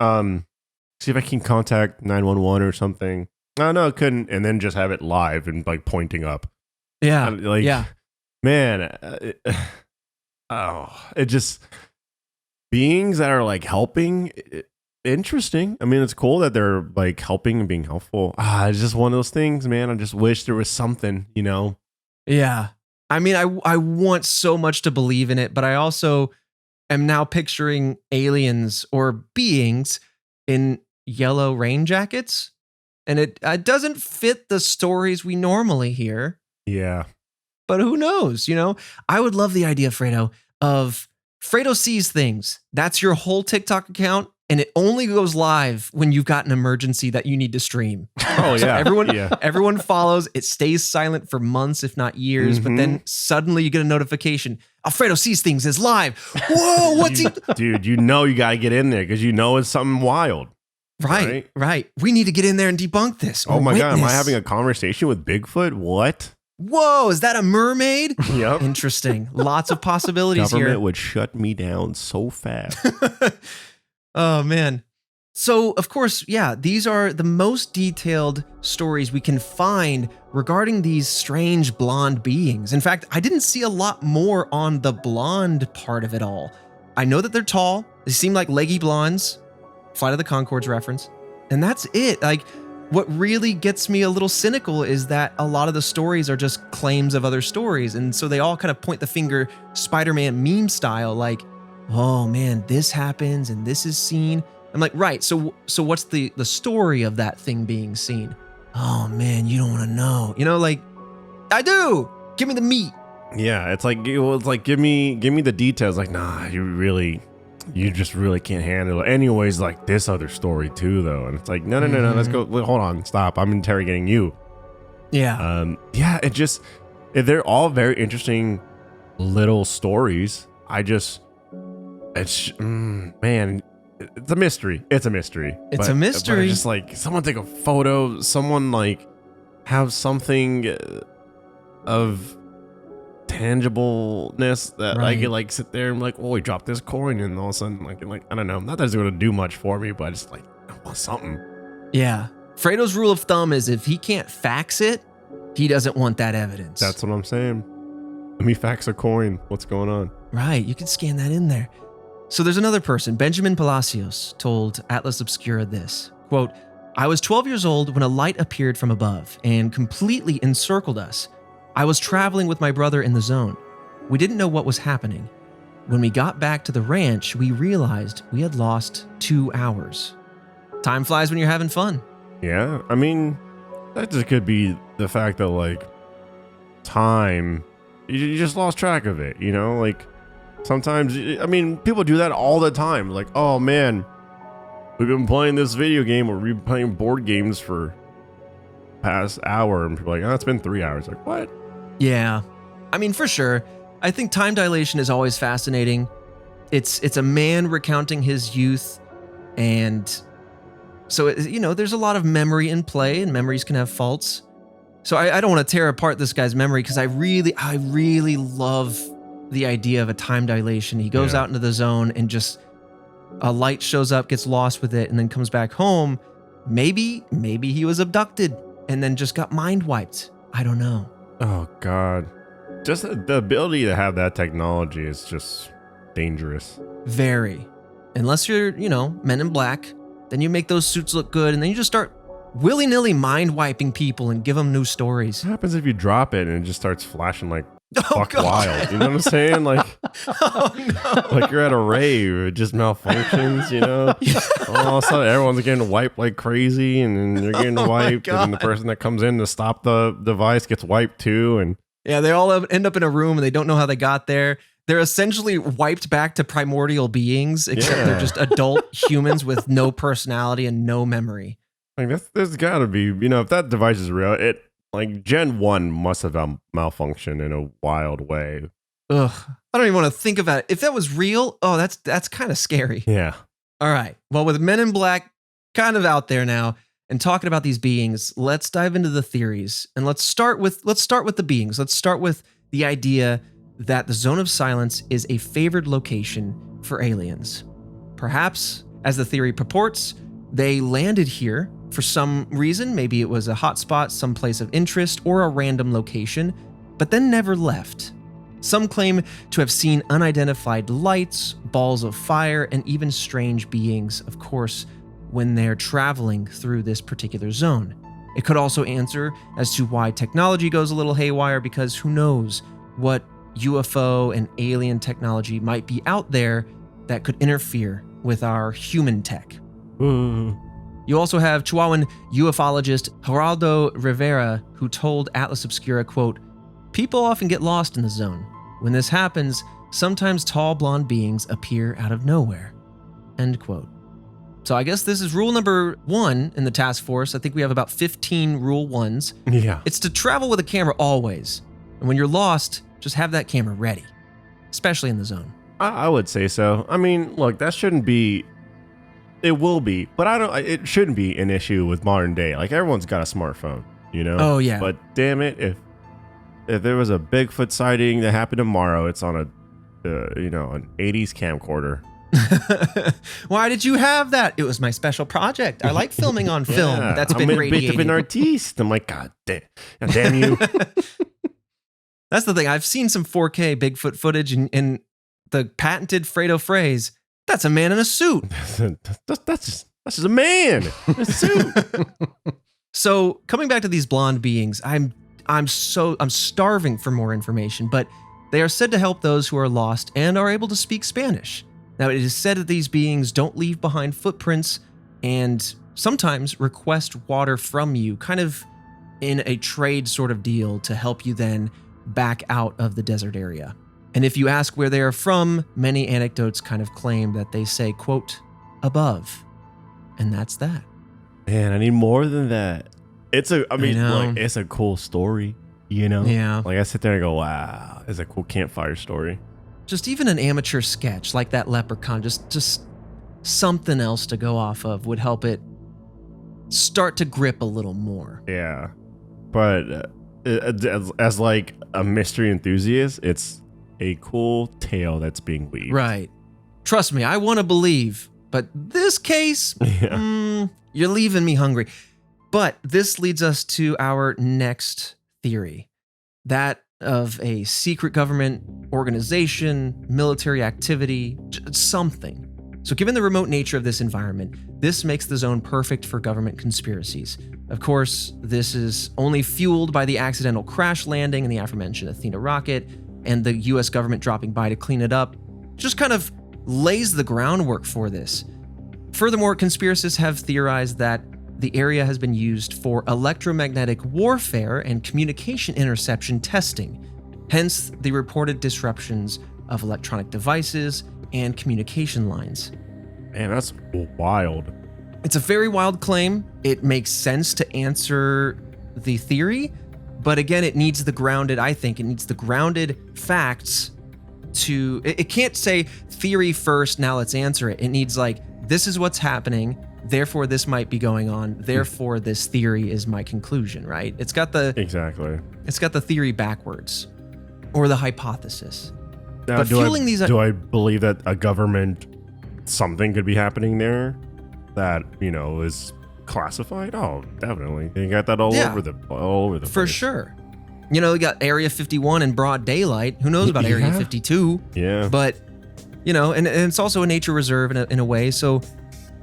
see if I can contact 911 or something. Oh, no, I couldn't. And then just have it live and like pointing up. Yeah. Like, yeah. Man, it just beings that are like helping. Interesting. I mean, it's cool that they're like helping and being helpful. It's just one of those things, man. I just wish there was something, you know? Yeah. I mean, I want so much to believe in it, but I also am now picturing aliens or beings in yellow rain jackets. And it doesn't fit the stories we normally hear. Yeah. But who knows, you know? I would love the idea, Fredo, of Fredo Sees Things. That's your whole TikTok account, and it only goes live when you've got an emergency that you need to stream. Oh, So yeah. everyone follows. It stays silent for months, if not years, but then suddenly you get a notification. Alfredo Sees Things is live. Whoa, what's he? Dude, you know you got to get in there because you know it's something wild. Right. We need to get in there and debunk this. Oh my God, am I witness. having a conversation with Bigfoot? What? Whoa, is that a mermaid? Yep. Interesting. Lots of possibilities Government here. would shut me down so fast. Oh, man. So, of course, yeah, these are the most detailed stories we can find regarding these strange blonde beings. In fact, I didn't see a lot more on the blonde part of it all. I know that they're tall. They seem like leggy blondes. Flight of the Conchords reference. And that's it. Like, what really gets me a little cynical is that a lot of the stories are just claims of other stories. And so they all kind of point the finger Spider-Man meme style, like, oh man, this happens and this is seen. I'm like, right, so what's the story of that thing being seen? Oh man, you don't want to know. You know, like, I do. Give me the meat. Yeah, it's like give me the details. Like, nah, you just really can't handle it. Anyways, like this other story too, though. And it's like, no, let's go. Hold on, stop. I'm interrogating you. Yeah. Yeah, they're all very interesting little stories. Man, it's a mystery. It's a mystery. It's a mystery. But it's just like someone take a photo, someone like have something of tangibleness that I could like sit there and like, oh, he dropped this coin, and all of a sudden like I don't know. Not that it's gonna do much for me, but it's like I want something. Yeah. Fredo's rule of thumb is if he can't fax it, he doesn't want that evidence. That's what I'm saying. Let me fax a coin. What's going on? Right. You can scan that in there. So there's another person, Benjamin Palacios, told Atlas Obscura this, quote, I was 12 years old when a light appeared from above and completely encircled us. I was traveling with my brother in the zone. We didn't know what was happening. When we got back to the ranch, we realized we had lost 2 hours. Time flies when you're having fun. Yeah, I mean, that just could be the fact that like time, you just lost track of it, you know? Like sometimes, I mean, people do that all the time. Like, oh man, we've been playing this video game or we've been playing board games for past hour, and people are like, oh, it's been 3 hours. Like, what? Yeah. I mean, for sure. I think time dilation is always fascinating. It's a man recounting his youth, and so, you know, there's a lot of memory in play, and memories can have faults. So I don't want to tear apart this guy's memory because I really love the idea of a time dilation. He goes out into the zone and just a light shows up, gets lost with it, and then comes back home. Maybe he was abducted and then just got mind wiped. I don't know. Oh God. Just the ability to have that technology is just dangerous. Very. Unless you're, you know, Men in Black, then you make those suits look good, and then you just start willy-nilly mind wiping people and give them new stories. What happens if you drop it and it just starts flashing like Oh, God. wild? You know what I'm saying? Like, Oh no. like you're at a rave, it just malfunctions, you know? All of a sudden, everyone's getting wiped like crazy, and then you're getting wiped, and then the person that comes in to stop the device gets wiped too. And Yeah, they all end up in a room and they don't know how they got there. They're essentially wiped back to primordial beings, except they're just adult humans with no personality and no memory. like there's gotta be, you know, if that device is real, it like Gen 1 must have malfunctioned in a wild way. Ugh, I don't even want to think about it. If that was real, oh, that's kind of scary. Yeah. All right. Well, with Men in Black kind of out there now and talking about these beings, let's dive into the theories. And let's start with the beings. Let's start with the idea that the Zone of Silence is a favored location for aliens. Perhaps, as the theory purports, they landed here for some reason. Maybe it was a hotspot, some place of interest, or a random location, but then never left. Some claim to have seen unidentified lights, balls of fire, and even strange beings, of course, when they're traveling through this particular zone. It could also answer as to why technology goes a little haywire, because who knows what UFO and alien technology might be out there that could interfere with our human tech. You also have Chihuahuan ufologist Geraldo Rivera, who told Atlas Obscura, quote, people often get lost in the zone. When this happens, sometimes tall blonde beings appear out of nowhere. End quote. So I guess this is rule number 1 in the task force. I think we have about 15 rule 1s. Yeah. It's to travel with a camera always. And when you're lost, just have that camera ready, especially in the zone. I would say so. I mean, look, that shouldn't be. It will be, but it shouldn't be an issue with modern day. Like everyone's got a smartphone, you know. Oh yeah. But damn it, if if there was a Bigfoot sighting that happened tomorrow, it's on an 80s camcorder. Why did you have that? It was my special project. I like filming on film. Yeah, That's been I'm a radiated. bit of an artiste. I'm like, God damn you. That's the thing. I've seen some 4K Bigfoot footage, and the patented Fredo phrase, "That's a man in a suit." that's just a man in a suit. So coming back to these blonde beings, I'm starving for more information, but they are said to help those who are lost and are able to speak Spanish. Now, it is said that these beings don't leave behind footprints and sometimes request water from you, kind of in a trade sort of deal to help you then back out of the desert area. And if you ask where they are from, many anecdotes kind of claim that they say, quote, above. And that's that. Man, I need more than that. It's a cool story, you know? Yeah. Like I sit there and go, wow, it's a cool campfire story. Just even an amateur sketch like that leprechaun, just something else to go off of would help it start to grip a little more. Yeah. But as like a mystery enthusiast, it's a cool tale that's being weaved. Right. Trust me, I want to believe, but this case, you're leaving me hungry. But this leads us to our next theory, that of a secret government organization, military activity, something. So given the remote nature of this environment, this makes the zone perfect for government conspiracies. Of course, this is only fueled by the accidental crash landing in the aforementioned Athena rocket and the US government dropping by to clean it up. Just kind of lays the groundwork for this. Furthermore, conspiracists have theorized that the area has been used for electromagnetic warfare and communication interception testing, hence the reported disruptions of electronic devices and communication lines. Man, that's wild. It's a very wild claim. It makes sense to answer the theory, but again, it needs the grounded facts to, it can't say theory first, now let's answer it. It needs like, this is what's happening, therefore this might be going on, therefore this theory is my conclusion, right? It's got the theory backwards, or the hypothesis. Now, but do I believe that a government, something could be happening there that, is classified? Oh, definitely. They got that all over the for place. Sure. You got Area 51 in broad daylight. Who knows about Area 52? Yeah. But, and it's also a nature reserve in a way. So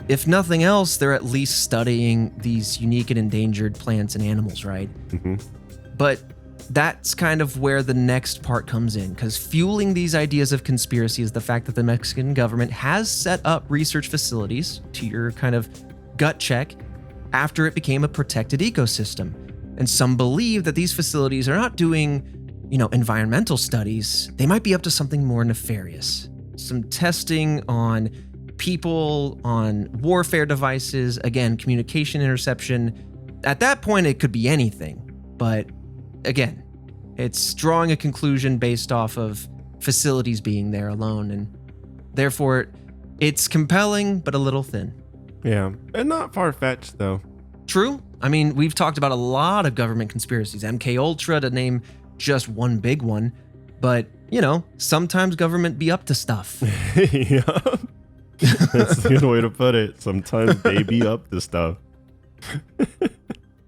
if nothing else, they're at least studying these unique and endangered plants and animals, right? Mm-hmm. But that's kind of where the next part comes in, because fueling these ideas of conspiracy is the fact that the Mexican government has set up research facilities, to your kind of gut check, after it became a protected ecosystem. And some believe that these facilities are not doing, environmental studies. They might be up to something more nefarious. Some testing on people, on warfare devices, again, communication interception. At that point, it could be anything. But again, it's drawing a conclusion based off of facilities being there alone. And therefore, it's compelling, but a little thin. Yeah, and not far-fetched, though. True. I mean, we've talked about a lot of government conspiracies, MK Ultra to name just one big one. But, sometimes government be up to stuff. Yeah. That's a good way to put it. Sometimes they be up to stuff.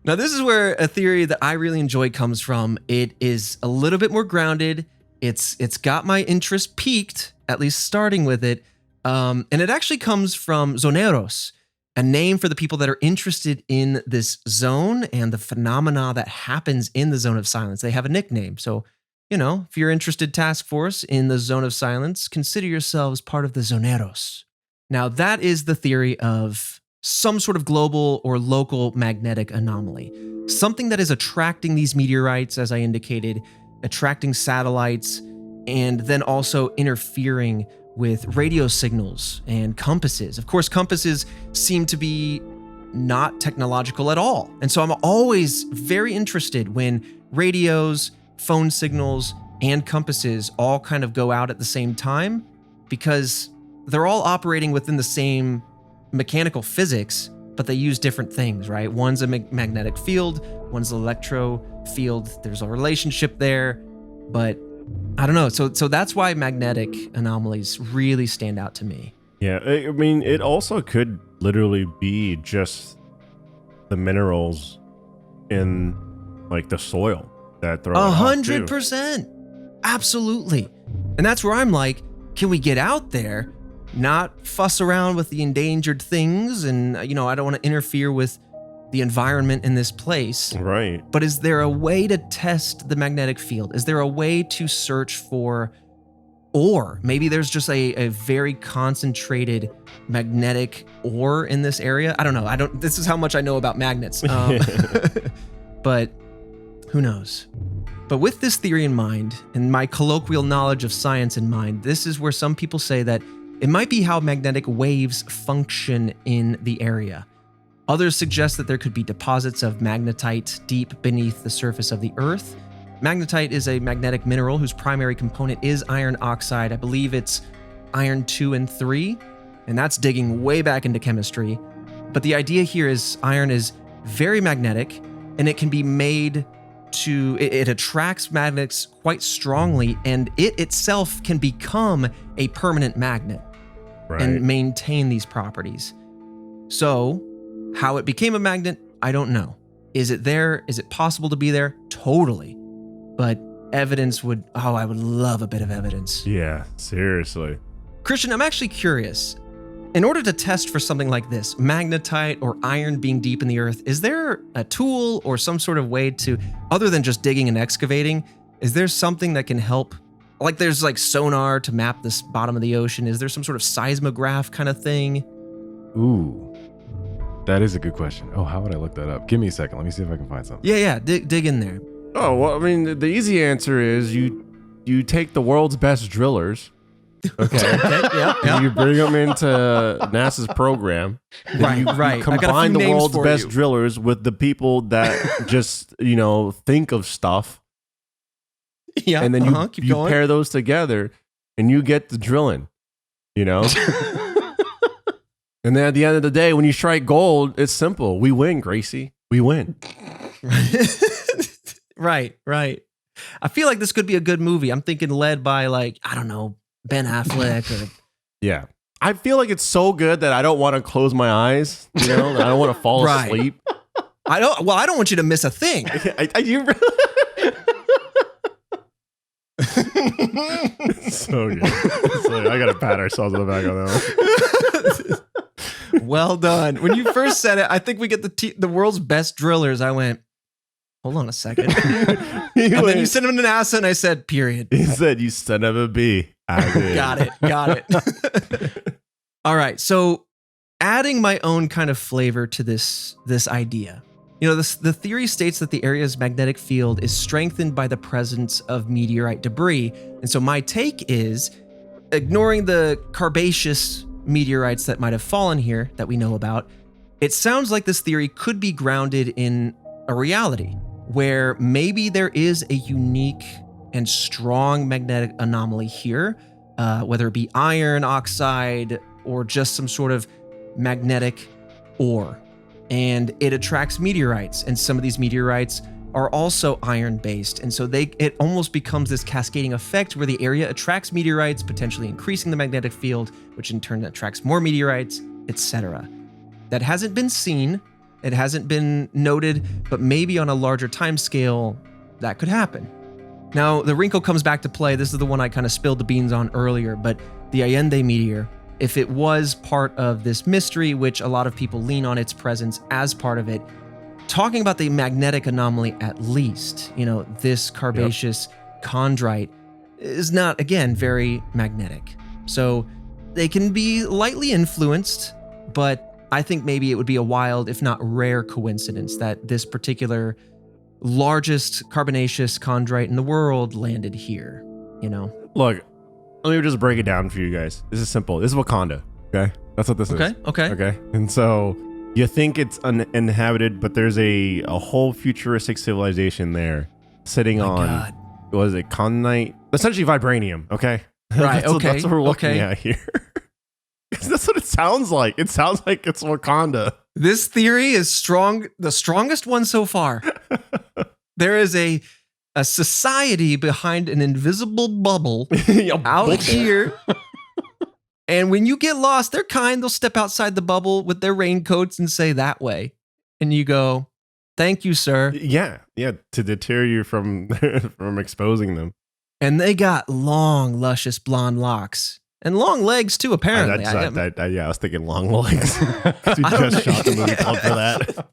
Now, this is where a theory that I really enjoy comes from. It is a little bit more grounded. It's got my interest piqued, at least starting with it. And it actually comes from zoneros, a name for the people that are interested in this zone and the phenomena that happens in the zone of silence. They have a nickname. So, if you're interested, task force in the zone of silence, consider yourselves part of the zoneros. Now, that is the theory of some sort of global or local magnetic anomaly, something that is attracting these meteorites, as I indicated, attracting satellites, and then also interfering with radio signals and compasses. Of course, compasses seem to be not technological at all. And so I'm always very interested when radios, phone signals, and compasses all kind of go out at the same time, because they're all operating within the same mechanical physics, but they use different things, right? One's a magnetic field, one's an electro field. There's a relationship there, but I don't know. So that's why magnetic anomalies really stand out to me. Yeah, I mean, it also could literally be just the minerals in like the soil that throw it off, too. 100%. Absolutely. And that's where I'm like, can we get out there, not fuss around with the endangered things? And, I don't want to interfere with the environment in this place. Right. But is there a way to test the magnetic field? Is there a way to search for ore? Maybe there's just a very concentrated magnetic ore in this area. I don't know. This is how much I know about magnets. But who knows? But with this theory in mind, and my colloquial knowledge of science in mind, this is where some people say that it might be how magnetic waves function in the area. Others suggest that there could be deposits of magnetite deep beneath the surface of the Earth. Magnetite is a magnetic mineral whose primary component is iron oxide. I believe it's iron 2 and 3, and that's digging way back into chemistry. But the idea here is iron is very magnetic, and it can be made to, it attracts magnets quite strongly, and it itself can become a permanent magnet and maintain these properties. So, how it became a magnet, I don't know. Is it there? Is it possible to be there? Totally. But evidence I would love a bit of evidence. Yeah, seriously. Christian, I'm actually curious. In order to test for something like this, magnetite or iron being deep in the earth, is there a tool or some sort of way to, other than just digging and excavating, is there something that can help? Like there's like sonar to map this bottom of the ocean. Is there some sort of seismograph kind of thing? Ooh, that is a good question. Oh, how would I look that up? Give me a second. Let me see if I can find something. Yeah, dig in there. Oh, well, I mean, the easy answer is you take the world's best drillers. Okay. Yeah. You bring them into NASA's program. Right. You combine the world's best drillers with the people that just, think of stuff. Yeah. And then you pair those together and you get the drilling, And then at the end of the day, when you strike gold, it's simple. We win, Gracie. We win. Right. I feel like this could be a good movie. I'm thinking led by Ben Affleck or... Yeah. I feel like it's so good that I don't want to close my eyes, I don't want to fall asleep. I don't want you to miss a thing. So good. I got to pat ourselves on the back on that one. Well done. When you first said it, I think we get the world's best drillers. I went, hold on a second. And then you sent him to NASA and I said, period. He said, you son of a bee. I did. Got it. All right. So adding my own kind of flavor to this idea. The theory states that the area's magnetic field is strengthened by the presence of meteorite debris. And so my take is, ignoring the carbaceous meteorites that might have fallen here that we know about, it sounds like this theory could be grounded in a reality where maybe there is a unique and strong magnetic anomaly here, whether it be iron oxide or just some sort of magnetic ore. And it attracts meteorites, and some of these meteorites are also iron-based. And so it almost becomes this cascading effect where the area attracts meteorites, potentially increasing the magnetic field, which in turn attracts more meteorites, etc. That hasn't been seen, it hasn't been noted, but maybe on a larger time scale, that could happen. Now, the wrinkle comes back to play. This is the one I kind of spilled the beans on earlier, but the Allende meteor, if it was part of this mystery, which a lot of people lean on its presence as part of it, talking about the magnetic anomaly at least, this carbaceous chondrite is not, again, very magnetic. So they can be lightly influenced, but I think maybe it would be a wild, if not rare, coincidence that this particular largest carbonaceous chondrite in the world landed here, Look, let me just break it down for you guys. This is simple. This is Wakanda, okay? That's what this is. Okay. And so you think it's uninhabited, but there's a whole futuristic civilization there sitting on, God. What is it, Condonite? Essentially vibranium, okay? Right, That's what we're looking at here. That's what it sounds sounds like. It sounds like it's Wakanda. This theory is strong, the strongest one so far. There is a society behind an invisible bubble out here. And when you get lost, they're kind. They'll step outside the bubble with their raincoats and say that way. And you go, thank you, sir. Yeah, to deter you from from exposing them. And they got long, luscious blonde locks. And long legs, too, apparently. I was thinking long legs. Because we just shot the movie called for that.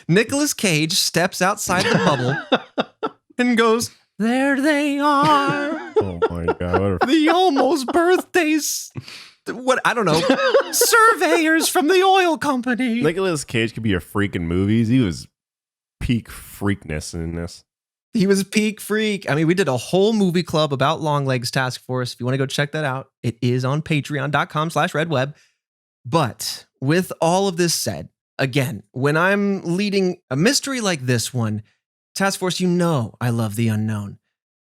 Nicolas Cage steps outside the bubble and goes, there they are. Oh my God. The almost birthdays. What? I don't know. Surveyors from the oil company. Nicolas Cage could be a freak in movies. He was peak freakness in this. He was peak freak. I mean, we did a whole movie club about Longlegs Task Force. If you want to go check that out, it is on patreon.com/redweb. But with all of this said, again, when I'm leading a mystery like this one, Task Force, you know I love the unknown.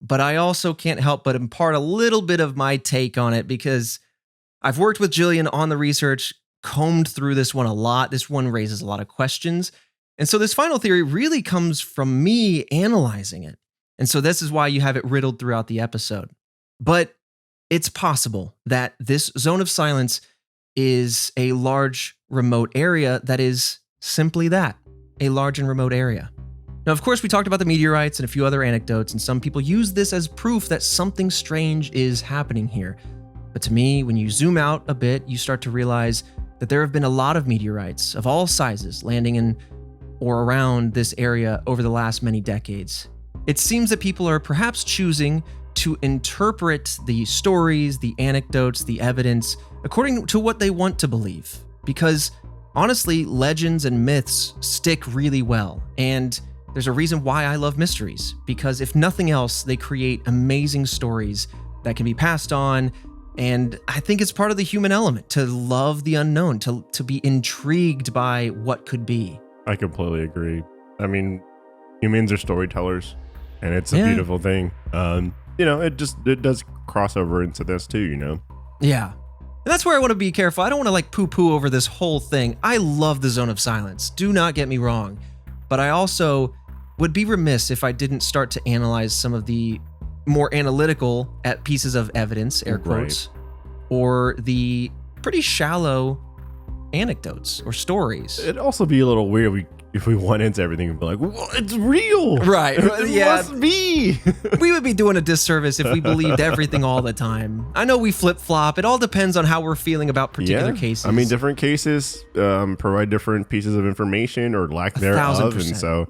But I also can't help but impart a little bit of my take on it because I've worked with Jillian on the research, combed through this one a lot. This one raises a lot of questions. And so this final theory really comes from me analyzing it. And so this is why you have it riddled throughout the episode. But it's possible that this zone of silence is a large remote area that is simply that, a large and remote area. Now, of course, we talked about the meteorites and a few other anecdotes, and some people use this as proof that something strange is happening here. But to me, when you zoom out a bit, you start to realize that there have been a lot of meteorites of all sizes landing in or around this area over the last many decades. It seems that people are perhaps choosing to interpret the stories, the anecdotes, the evidence according to what they want to believe. Because honestly, legends and myths stick really well. And there's a reason why I love mysteries. Because if nothing else, they create amazing stories that can be passed on. And I think it's part of the human element to love the unknown, to be intrigued by what could be. I completely agree. I mean, humans are storytellers, and it's a beautiful thing. It does cross over into this too, you know? Yeah. And that's where I want to be careful. I don't want to poo-poo over this whole thing. I love the zone of silence. Do not get me wrong. But I also would be remiss if I didn't start to analyze some of the more analytical pieces of evidence, air quotes, or the pretty shallow anecdotes or stories. It'd also be a little weird if we went into everything and be like, well, it's real. Right. It must be. We would be doing a disservice if we believed everything all the time. I know we flip-flop. It all depends on how we're feeling about particular cases. I mean, different cases provide different pieces of information or lack thereof. 1,000%. And so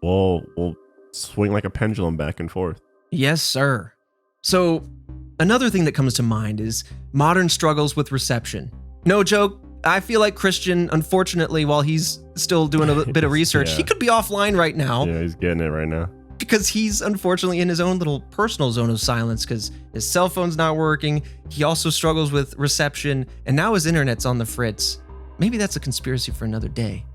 we'll swing like a pendulum back and forth. Yes, sir. So another thing that comes to mind is modern struggles with reception. No joke. I feel like Christian, unfortunately, while he's still doing a bit of research, he could be offline right now. Yeah, he's getting it right now. Because he's unfortunately in his own little personal zone of silence because his cell phone's not working. He also struggles with reception, and now his internet's on the fritz. Maybe that's a conspiracy for another day.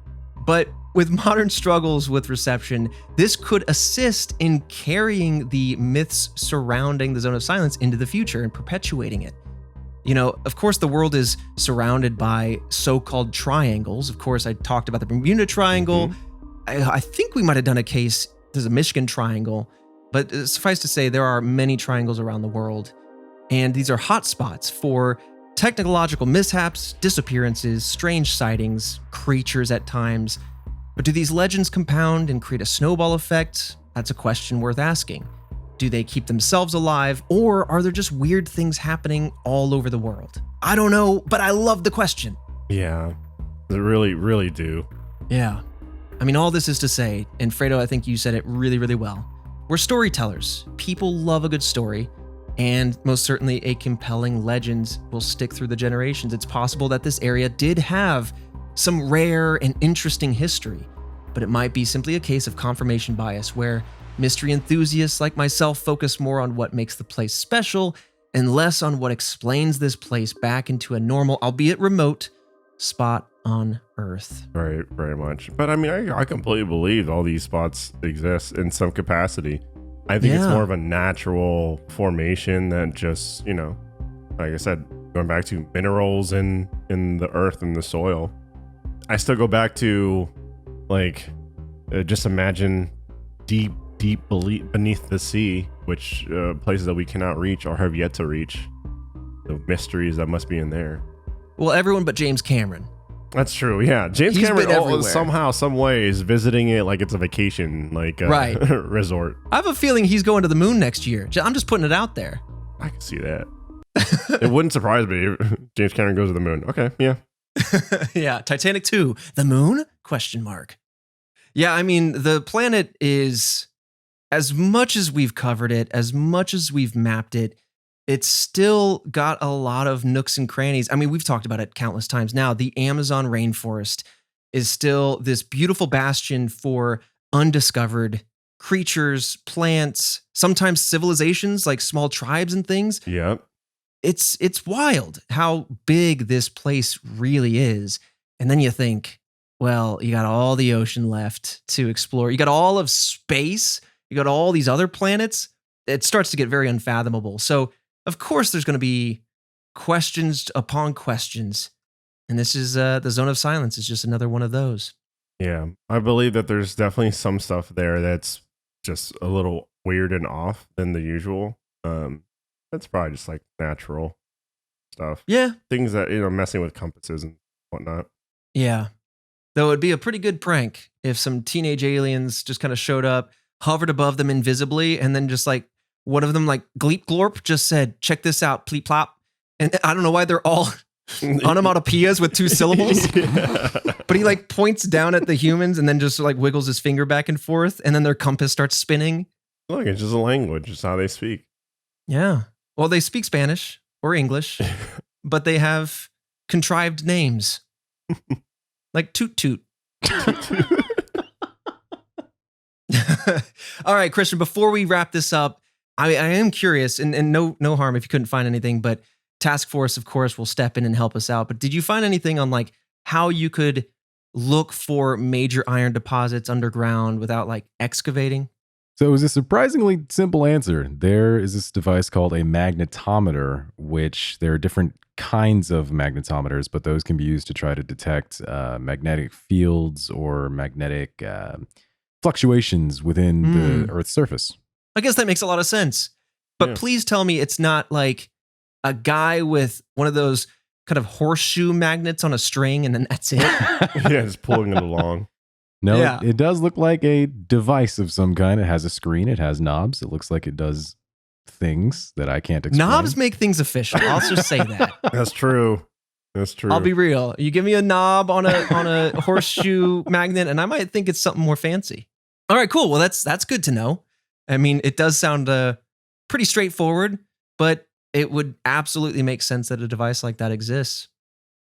But with modern struggles with reception, this could assist in carrying the myths surrounding the zone of silence into the future and perpetuating it. You know, of course, the world is surrounded by so-called triangles. Of course, I talked about the Bermuda Triangle. Mm-hmm. I think we might have done a case, there's a Michigan Triangle, but suffice to say, there are many triangles around the world. And these are hotspots for technological mishaps, disappearances, strange sightings, creatures at times. But do these legends compound and create a snowball effect? That's a question worth asking. Do they keep themselves alive, or are there just weird things happening all over the world? I don't know, but I love the question. Yeah, they really, really do. Yeah. I mean, all this is to say, and Fredo, I think you said it really, really well. We're storytellers. People love a good story, and most certainly a compelling legend will stick through the generations. It's possible that this area did have some rare and interesting history, but it might be simply a case of confirmation bias where mystery enthusiasts like myself focus more on what makes the place special and less on what explains this place back into a normal, albeit remote, spot on Earth. Right, very much. But I mean, I completely believe all these spots exist in some capacity. I think it's more of a natural formation that just, like I said, going back to minerals in the earth and the soil. I still go back to like just imagine deep beneath the sea, which places that we cannot reach or have yet to reach. The mysteries that must be in there. Well, everyone but James Cameron. That's true. Yeah, James He's Cameron been everywhere. somehow, some way is visiting it like it's a vacation, like Right. resort. I have a feeling he's going to the moon next year. I'm just putting it out there. I can see that. It wouldn't surprise me if James Cameron goes to the moon. Okay, yeah. Yeah, Titanic 2, the moon? Question mark. Yeah, I mean, the planet is, as much as we've covered it, as much as we've mapped it, it's still got a lot of nooks and crannies. I mean, we've talked about it countless times now. The Amazon rainforest is still this beautiful bastion for undiscovered creatures, plants, sometimes civilizations like small tribes and things. Yep. It's wild how big this place really is. And then you think, well, you got all the ocean left to explore. You got all of space. You got all these other planets. It starts to get very unfathomable. So, of course, there's going to be questions upon questions. And this is the Zone of Silence is just another one of those. Yeah, I believe that there's definitely some stuff there that's just a little weird and off than the usual. That's probably just like natural stuff. Yeah. Things that, messing with compasses and whatnot. Yeah. Though it'd be a pretty good prank if some teenage aliens just kind of showed up, hovered above them invisibly, and then just like one of them, like Gleep Glorp, just said, check this out, pleep plop. And I don't know why they're all onomatopoeias with 2 syllables. Yeah. But he like points down at the humans and then just like wiggles his finger back and forth. And then their compass starts spinning. Look, it's just a language. It's how they speak. Yeah. Well, they speak Spanish or English, but they have contrived names. Like Toot Toot. All right, Christian, before we wrap this up, I am curious, and no harm if you couldn't find anything, but Task Force, of course, will step in and help us out. But did you find anything on like how you could look for major iron deposits underground without like excavating? So it was a surprisingly simple answer. There is this device called a magnetometer, which there are different kinds of magnetometers, but those can be used to try to detect magnetic fields or magnetic fluctuations within the Earth's surface. I guess that makes a lot of sense. But Yeah. please tell me it's not like a guy with one of those kind of horseshoe magnets on a string and then that's it. Yeah, just pulling it along. No, Yeah. it does look like a device of some kind. It has a screen. It has knobs. It looks like it does things that I can't explain. Knobs make things official. I'll just say that. That's true. That's true. I'll be real. You give me a knob on a horseshoe magnet, and I might think it's something more fancy. All right, cool. Well, that's good to know. I mean, it does sound pretty straightforward, but it would absolutely make sense that a device like that exists.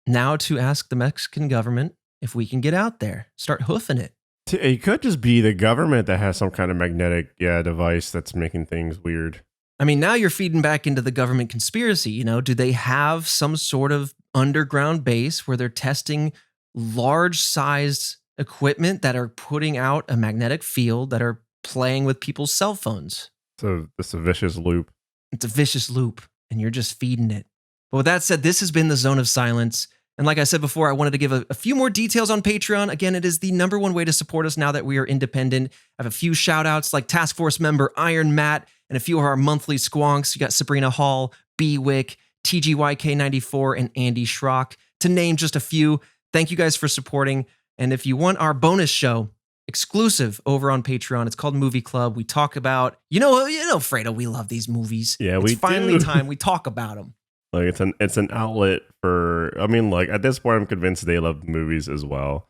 Now to ask the Mexican government if we can get out there, start hoofing it. It could just be the government that has some kind of magnetic device that's making things weird. I mean, now you're feeding back into the government conspiracy. Do they have some sort of underground base where they're testing large-sized equipment that are putting out a magnetic field that are playing with people's cell phones? So it's a vicious loop. It's a vicious loop, and you're just feeding it. But with that said, this has been the Zone of Silence. And like I said before, I wanted to give a few more details on Patreon. Again, it is the #1 way to support us now that we are independent. I have a few shout outs like Task Force member Iron Matt and a few of our monthly squonks. You got Sabrina Hall, B Wick, TGYK94, and Andy Schrock, to name just a few. Thank you guys for supporting. And if you want our bonus show, exclusive over on Patreon, it's called Movie Club. We talk about, Fredo, we love these movies. Yeah, we It's finally do. time we talk about them. Like it's an outlet for. I mean, like at this point, I'm convinced they love movies as well.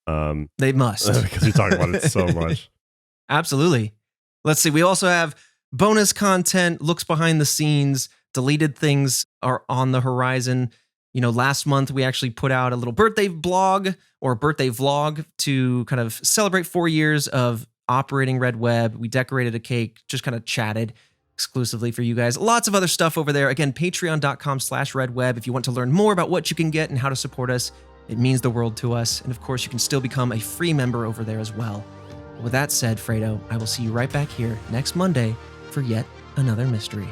They must. Because we talk about it so much. Absolutely. Let's see. We also have bonus content, looks behind the scenes, deleted things are on the horizon. Last month we actually put out a little birthday blog or birthday vlog to kind of celebrate 4 years of operating Red Web. We decorated a cake, just kind of chatted exclusively for you guys. Lots of other stuff over there. Again, patreon.com/redweb. If you want to learn more about what you can get and how to support us, it means the world to us. And of course, you can still become a free member over there as well. With that said, Fredo, I will see you right back here next Monday for yet another mystery.